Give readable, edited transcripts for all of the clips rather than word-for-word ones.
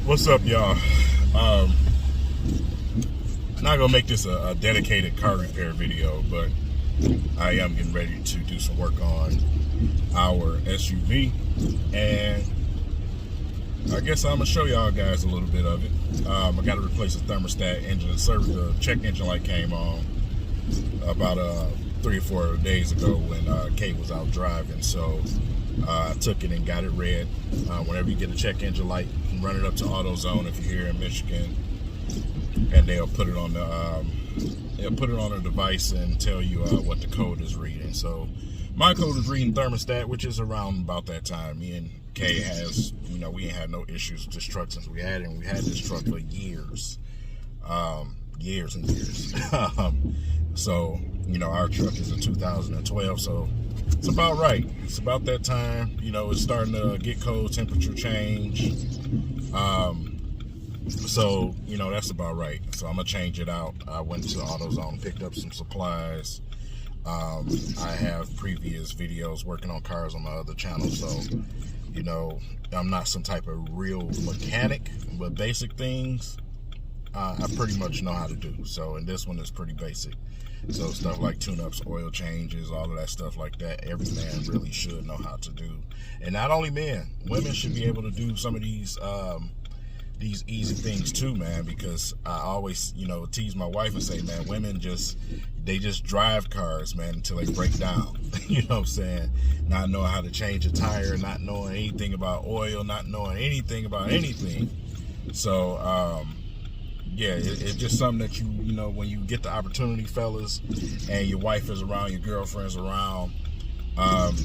What's up, y'all? Not gonna make this a dedicated car repair video, but I am getting ready to do some work on our SUV, and I guess I'm gonna show y'all guys a little bit of it. I got to replace the thermostat engine. The check engine light came on about 3 or 4 days ago when Kate was out driving, so I took it and got it read. Whenever you get a check engine light, you can run it up to AutoZone if you're here in Michigan, and they'll put it on the device and tell you what the code is reading. So my code is reading thermostat, which is around about that time. Me and Kay has, we ain't had no issues with this truck since we had it, and we had this truck for years, years and years. So our truck is a 2012, so it's about right. It's about that time. It's starting to get cold, temperature change. So that's about right. So I'm gonna change it out. I went to AutoZone, picked up some supplies. I have previous videos working on cars on my other channel, so I'm not some type of real mechanic, but basic things I pretty much know how to do. So, and this one is pretty basic. So stuff like tune-ups, oil changes, all of that stuff like that, every man really should know how to do. And not only men, women should be able to do some of these easy things too, man, because I always, tease my wife and say, man, women they just drive cars, man, until they break down. You know what I'm saying? Not knowing how to change a tire, not knowing anything about oil, not knowing anything about anything. So, yeah, it's just something that when you get the opportunity, fellas, and your wife is around, your girlfriend's around,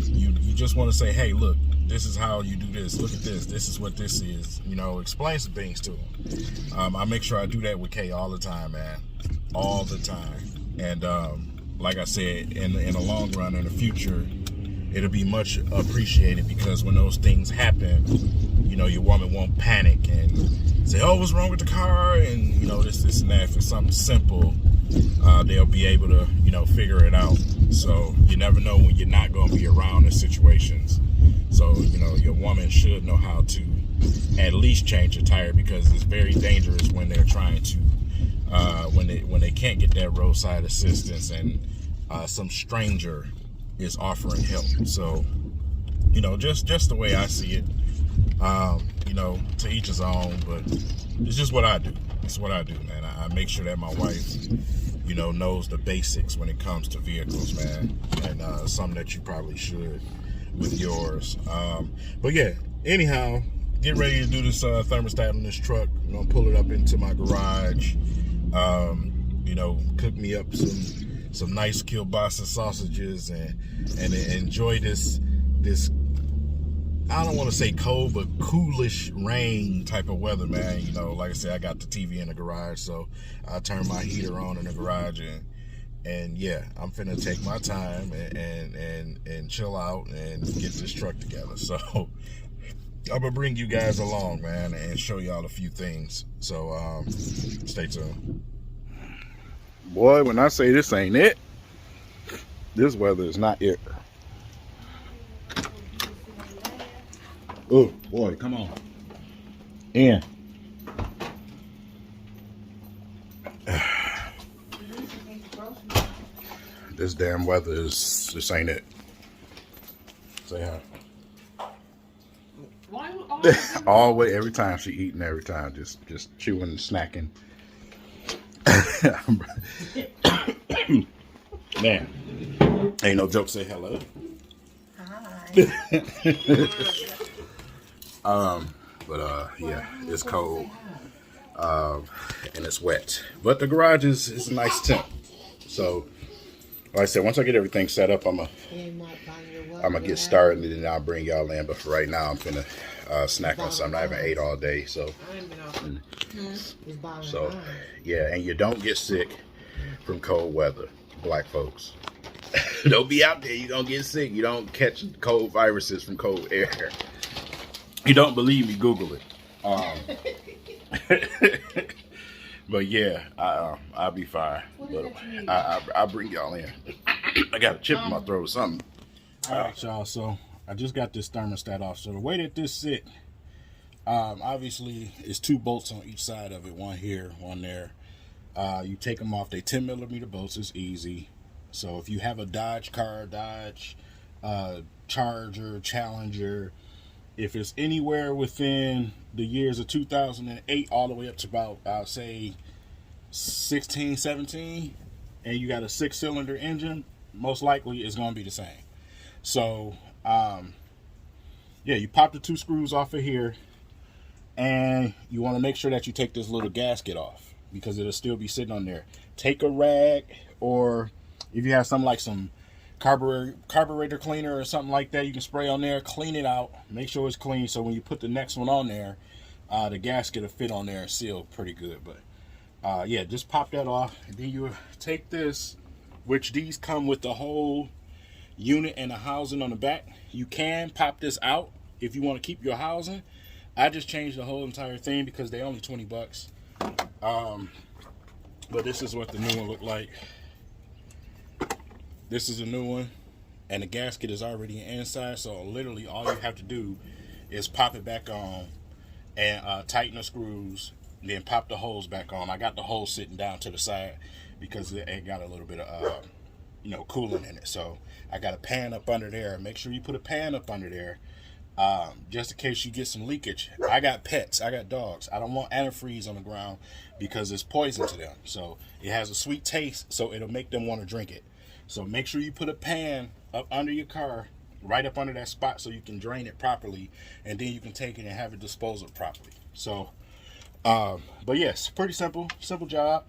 you just want to say, hey, look, this is how you do this. Look at this. This is what this is. Explain some things to them. I make sure I do that with Kay all the time, man, all the time. And like I said, in the long run, in the future, it'll be much appreciated, because when those things happen, your woman won't panic and say, oh, what's wrong with the car? And, this and that. If it's something simple, they'll be able to, figure it out. So you never know when you're not going to be around in situations. So, your woman should know how to at least change a tire, because it's very dangerous when they're trying to, when they can't get that roadside assistance and some stranger is offering help. So, just the way I see it. To each his own, but it's just what I do. It's what I do, man. I make sure that my wife, knows the basics when it comes to vehicles, man, and something that you probably should with yours. But yeah, anyhow, get ready to do this thermostat on this truck. I'm gonna pull it up into my garage. Cook me up some nice kielbasa sausages and enjoy this I don't want to say cold, but coolish rain type of weather, man. Like I said, I got the TV in the garage, so I turn my heater on in the garage, and yeah, I'm finna take my time and chill out and get this truck together. So I'm gonna bring you guys along, man, and show y'all a few things. So stay tuned. Boy, when I say this ain't it, this weather is not it. Oh, boy, come on. In. This damn weather just ain't it. Say hi. Why always, every time she eating, every time, just chewing and snacking. Man, ain't no joke. Say hello. Yeah, it's cold. And it's wet. But the garage is a nice temp. So, like I said, once I get everything set up, I'm gonna get started and then I'll bring y'all in. But for right now, I'm finna snack on something. I haven't ate all day, so yeah. And you don't get sick from cold weather, black folks. Don't be out there. You're gonna get sick. You don't catch cold viruses from cold air. You don't believe me? Google it. But yeah, I'll be fine. But I'll bring y'all in. I got a chip in my throat or something. All right, y'all. So I just got this thermostat off. So the way that this sit, obviously, is 2 bolts on each side of it. One here, one there. You take them off. They 10mm bolts. It's easy. So if you have a Dodge car, Charger, Challenger, if it's anywhere within the years of 2008 all the way up to about, I'll say, 16, 17, and you got a 6-cylinder engine, most likely it's going to be the same. So, yeah, you pop the 2 screws off of here, and you want to make sure that you take this little gasket off because it'll still be sitting on there. Take a rag, or if you have something like some carburetor cleaner or something like that, you can spray on there, clean it out, make sure it's clean, so when you put the next one on there, the gasket will fit on there and seal pretty good. But yeah, just pop that off, and then you take this, which these come with the whole unit and the housing on the back. You can pop this out if you want to keep your housing. I just changed the whole entire thing because they're only $20. But this is what the new one looked like. This is a new one, and the gasket is already inside, so literally all you have to do is pop it back on and tighten the screws, then pop the hose back on. I got the hose sitting down to the side because it got a little bit of coolant in it. So I got a pan up under there. Make sure you put a pan up under there just in case you get some leakage. I got pets. I got dogs. I don't want antifreeze on the ground because it's poison to them. So it has a sweet taste, so it'll make them want to drink it. So make sure you put a pan up under your car, right up under that spot, so you can drain it properly, and then you can take it and have it disposed of properly. So, but yes, pretty simple job.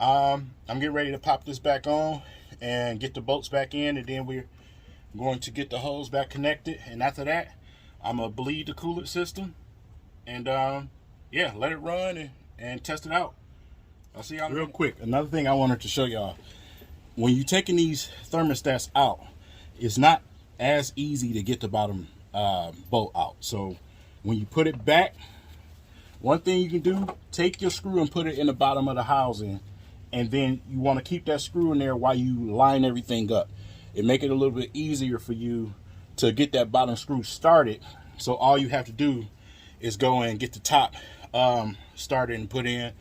I'm getting ready to pop this back on and get the bolts back in, and then we're going to get the hose back connected. And after that, I'm gonna bleed the coolant system, and yeah, let it run and test it out. I'll see y'all real quick. Another thing I wanted to show y'all. When you're taking these thermostats out, it's not as easy to get the bottom bolt out. So when you put it back, one thing you can do, take your screw and put it in the bottom of the housing, and then you want to keep that screw in there while you line everything up. It make it a little bit easier for you to get that bottom screw started. So all you have to do is go and get the top started and put in,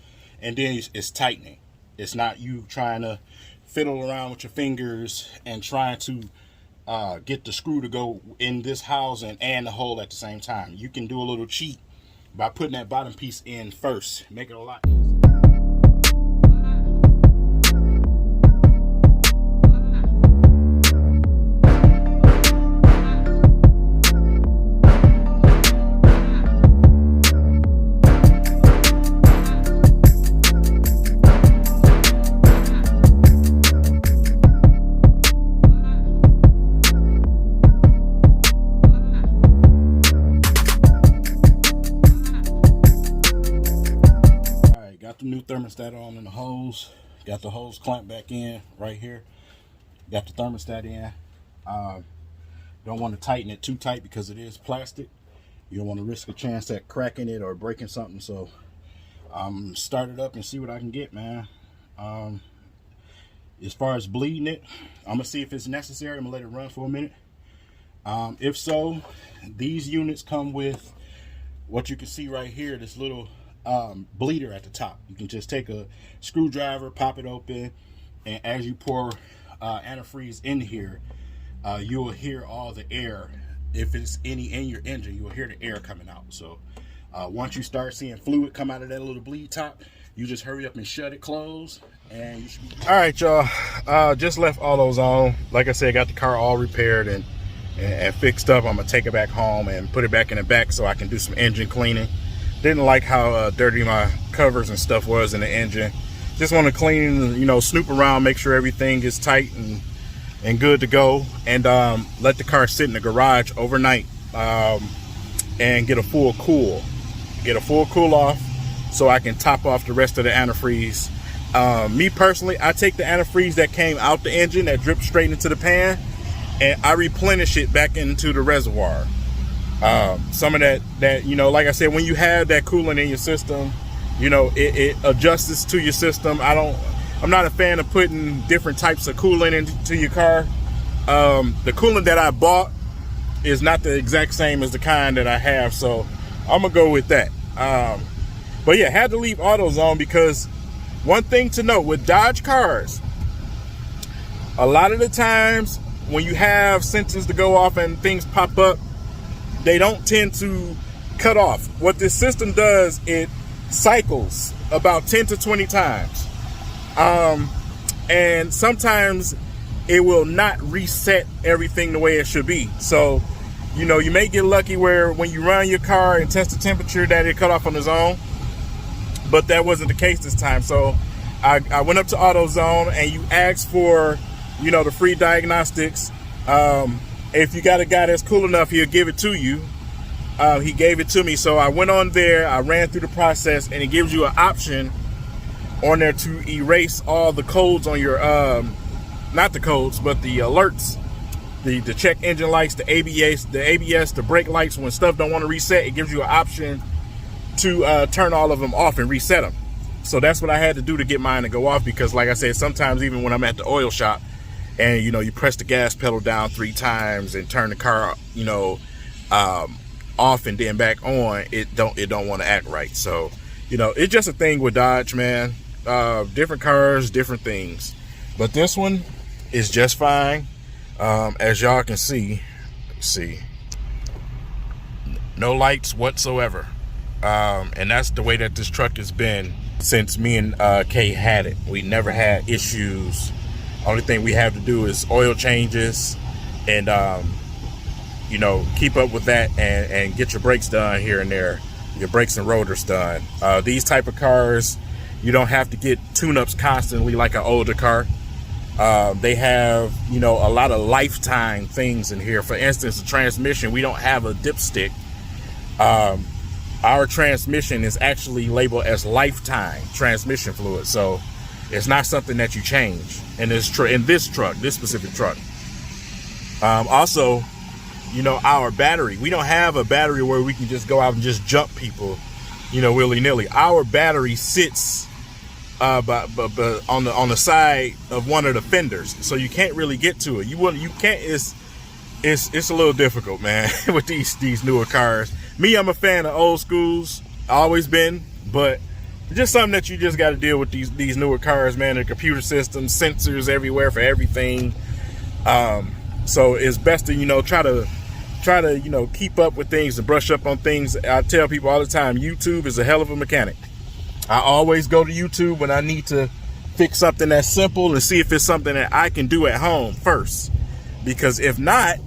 and then it's tightening. It's not you trying to fiddle around with your fingers and trying to get the screw to go in this housing and the hole at the same time. You can do a little cheat by putting that bottom piece in first. Make it a lot easier. New thermostat on in the hose. Got the hose clamped back in right here. Got the thermostat in. Don't want to tighten it too tight because it is plastic. You don't want to risk a chance at cracking it or breaking something. So start it up and see what I can get, man. As far as bleeding it, I'm gonna see if it's necessary. I'm gonna let it run for a minute. If so, these units come with what you can see right here, this little bleeder at the top. You can just take a screwdriver, pop it open, and as you pour antifreeze in here, you will hear all the air. If it's any in your engine, you will hear the air coming out. So once you start seeing fluid come out of that little bleed top, You just hurry up and shut it closed, and you should be. All right, y'all. Just left AutoZone. Like I said, got the car all repaired and fixed up. I'm gonna take it back home and put it back in the back so I can do some engine cleaning. Didn't like how dirty my covers and stuff was in the engine. Just want to clean, you know, snoop around, make sure everything is tight and good to go, and let the car sit in the garage overnight and get a full cool off so I can top off the rest of the antifreeze. Me personally, I take the antifreeze that came out the engine that dripped straight into the pan, and I replenish it back into the reservoir. Some of that, you know, like I said, when you have that coolant in your system, you know, it adjusts to your system. I'm not a fan of putting different types of coolant into your car. The coolant that I bought is not the exact same as the kind that I have, so I'm gonna go with that. But yeah, had to leave AutoZone because one thing to note with Dodge cars, a lot of the times when you have sensors to go off and things pop up, they don't tend to cut off. What this system does, it cycles about 10 to 20 times. And sometimes it will not reset everything the way it should be. So, you know, you may get lucky where when you run your car and test the temperature that it cut off on its own, but that wasn't the case this time. So I went up to AutoZone and you ask for, you know, the free diagnostics. If you got a guy that's cool enough, he'll give it to you. He gave it to me. So I went on there, I ran through the process, and it gives you an option on there to erase all the codes on your, not the codes, but the alerts, the check engine lights, the ABS, the brake lights. When stuff don't want to reset, it gives you an option to turn all of them off and reset them. So that's what I had to do to get mine to go off, because like I said, sometimes even when I'm at the oil shop and, you know, you press the gas pedal down 3 times and turn the car, you know, off and then back on, it don't want to act right. So, you know, it's just a thing with Dodge, man. Different cars, different things, but this one is just fine. As y'all can see, no lights whatsoever, and that's the way that this truck has been since me and Kay had it. We never had issues. Only thing we have to do is oil changes and you know, keep up with that and get your brakes done here and there, your brakes and rotors done. These type of cars, you don't have to get tune-ups constantly like an older car. They have, you know, a lot of lifetime things in here. For instance, the transmission, we don't have a dipstick. Our transmission is actually labeled as lifetime transmission fluid, so it's not something that you change in this specific truck. Also, you know, our battery, we don't have a battery where we can just go out and just jump people, you know, willy-nilly. Our battery sits but on the side of one of the fenders, so you can't really get to it. You can't. It's a little difficult, man, with these newer cars. Me, I'm a fan of old schools, always been, but just something that you just got to deal with these newer cars, man. The computer systems, sensors everywhere for everything. So it's best to, you know, try to you know, keep up with things and brush up on things. I tell people all the time, YouTube is a hell of a mechanic. I always go to YouTube when I need to fix something that's simple and see if it's something that I can do at home first, because if not,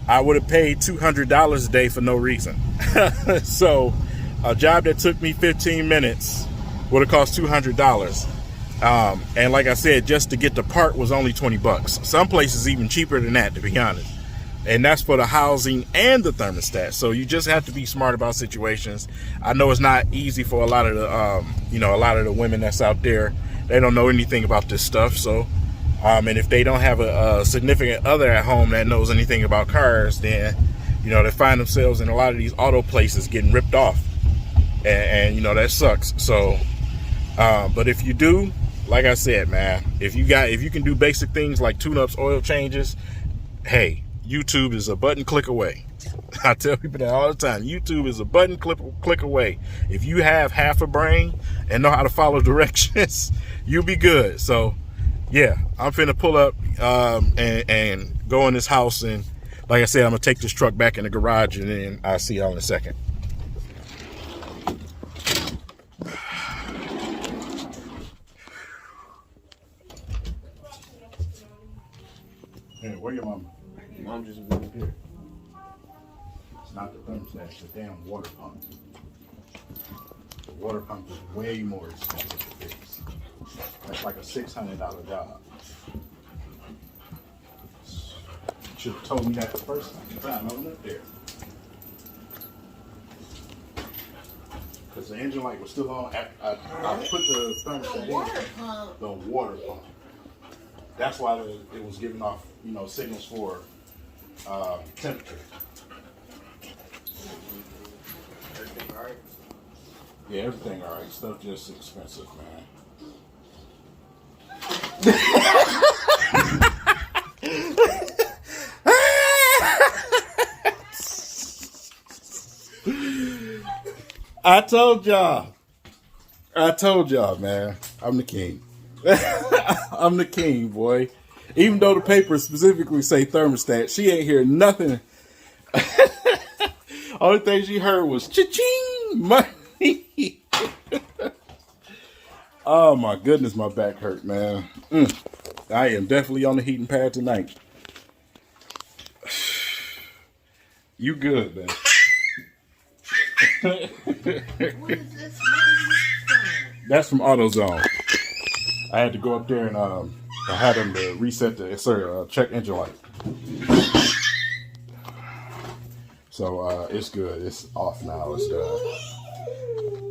I would have paid $200 a day for no reason. So a job that took me 15 minutes would have cost $200. And like I said, just to get the part was only 20 bucks. Some places even cheaper than that, to be honest. And that's for the housing and the thermostat. So you just have to be smart about situations. I know it's not easy for a lot of the, you know, a lot of the women that's out there. They don't know anything about this stuff. So, and if they don't have a significant other at home that knows anything about cars, then, you know, they find themselves in a lot of these auto places getting ripped off. And you know, that sucks. So, but if you do, like I said, man, if you can do basic things like tune-ups, oil changes, hey, YouTube is a button click away. I tell people that all the time. YouTube is a button click away. If you have half a brain and know how to follow directions, you'll be good. So, yeah, I'm finna pull up and go in this house, and like I said, I'm gonna take this truck back in the garage, and then I'll see y'all in a second. Hey, where your mama? Mom just moved here. It's not the thermostat, it's the damn water pump. The water pump is way more expensive to fix. That's like a $600 job. Should have told me that the first time I went up there. Because the engine light was still on. I put the thermostat in. The water pump. That's why it was giving off, signals for temperature. Everything all right? Yeah, everything all right. Stuff just expensive, man. I told y'all, man. I'm the king. I'm the king, boy. Even though the papers specifically say thermostat, she ain't hear nothing. Only thing she heard was cha-ching money. Oh my goodness, my back hurt, man. I am definitely on the heating pad tonight. You good, man? That's from AutoZone. I had to go up there and I had them to reset the check engine light. So it's good. It's off now. It's done.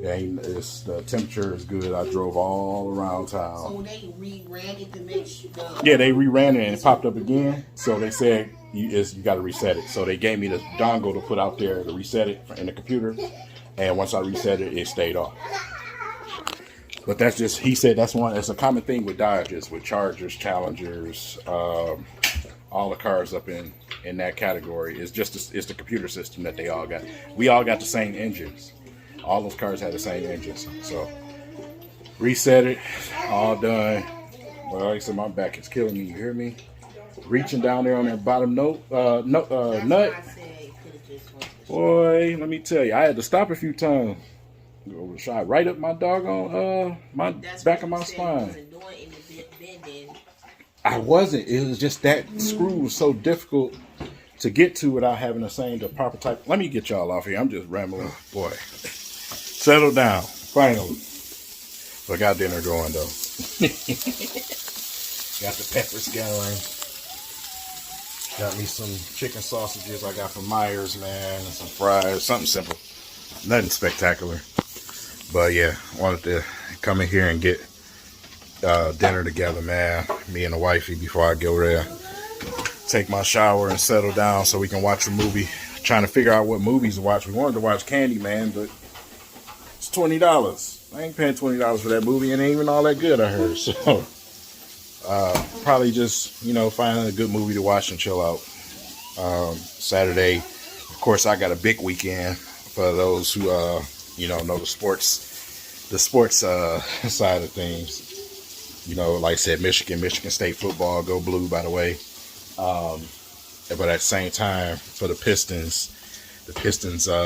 The temperature is good. I drove all around town. So they reran it to make sure. Yeah, they reran it and it popped up again. So they said you got to reset it. So they gave me the dongle to put out there to reset it in the computer. And once I reset it, it stayed off. But that's just, he said it's a common thing with Dodges, with Chargers, Challengers, all the cars up in that category. It's the computer system that they all got. We all got the same engines. All those cars had the same engines. So reset it, all done. Well, like I said, my back is killing me. You hear me? Reaching down there on that bottom nut. Boy, let me tell you, I had to stop a few times. Shot right up my doggone back of my spine. I wasn't. It was just that screw was so difficult to get to without having the proper type. Let me get y'all off here. I'm just rambling. Boy, settle down. Finally, but I got dinner going though. Got the peppers going. Got me some chicken sausages I got from Myers, man, and some fries. Something simple. Nothing spectacular. But yeah, wanted to come in here and get dinner together, man. Me and the wifey before I go there. Take my shower and settle down so we can watch a movie. Trying to figure out what movies to watch. We wanted to watch Candyman, but it's $20. I ain't paying $20 for that movie, and it ain't even all that good, I heard. So probably just, find a good movie to watch and chill out. Saturday, of course, I got a big weekend for those who know the sports side of things. Like I said, Michigan State football, go blue, by the way. But at the same time, for the Pistons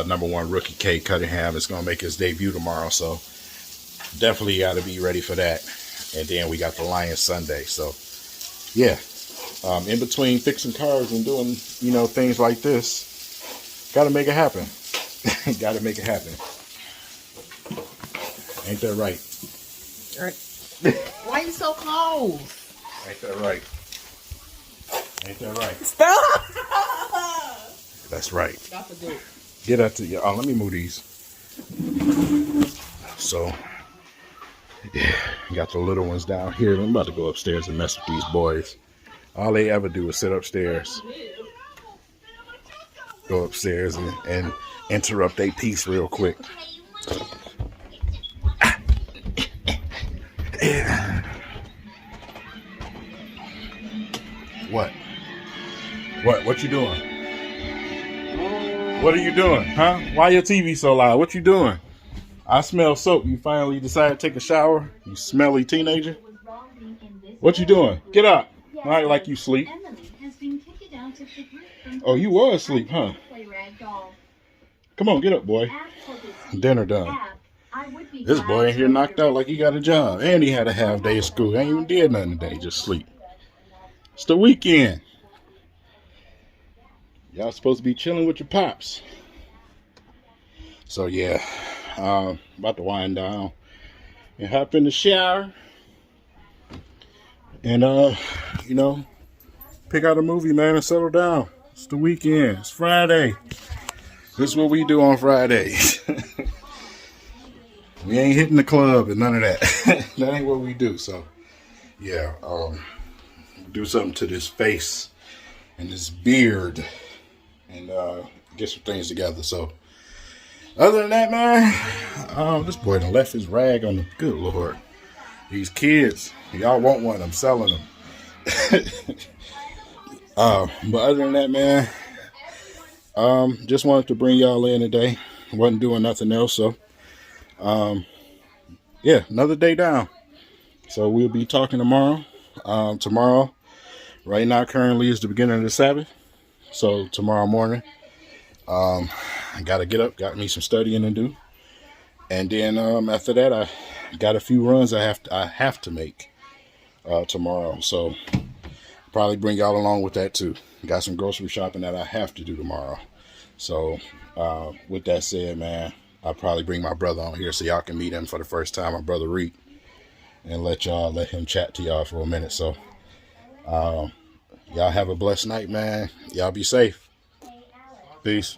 number one rookie, Cade Cunningham, is going to make his debut tomorrow. So definitely got to be ready for that. And then we got the Lions Sunday. So yeah, in between fixing cars and doing, things like this, got to make it happen. Got to make it happen. Ain't that right? Why you so close? Ain't that right? Ain't that right? Stop! That's right. That's a good. Get out to you. Oh, let me move these. So, yeah, got the little ones down here. I'm about to go upstairs and mess with these boys. All they ever do is sit upstairs. Go upstairs and interrupt their peace real quick. What? What you doing? What are you doing? Huh? Why your TV so loud? What you doing? I smell soap. You finally decided to take a shower? You smelly teenager? What you doing? Get up. Not like you sleep. Oh, you was asleep, huh? Come on, get up, boy. Dinner done. This boy in here knocked out like he got a job. And he had a half day of school. Ain't even did nothing today, just sleep. It's the weekend. Y'all supposed to be chilling with your pops. So yeah, about to wind down and hop in the shower. And you know, pick out a movie, man, and settle down. It's the weekend. It's Friday. This is what we do on Fridays. We ain't hitting the club and none of that. That ain't what we do. So yeah, do something to this face and this beard and get some things together. So other than that, man, this boy done left his rag on the good Lord. These kids, y'all want one, I'm selling them. But other than that, man, just wanted to bring y'all in today. Wasn't doing nothing else, so yeah, another day down. So we'll be talking tomorrow. Tomorrow, right now, currently is the beginning of the Sabbath. So tomorrow morning, I gotta get up, got me some studying to do, and then after that, I got a few runs I have to make tomorrow. So probably bring y'all along with that too. Got some grocery shopping that I have to do tomorrow. So with that said, man, I'll probably bring my brother on here so y'all can meet him for the first time, my brother Reek, and let him chat to y'all for a minute. So y'all have a blessed night, man. Y'all be safe. Peace.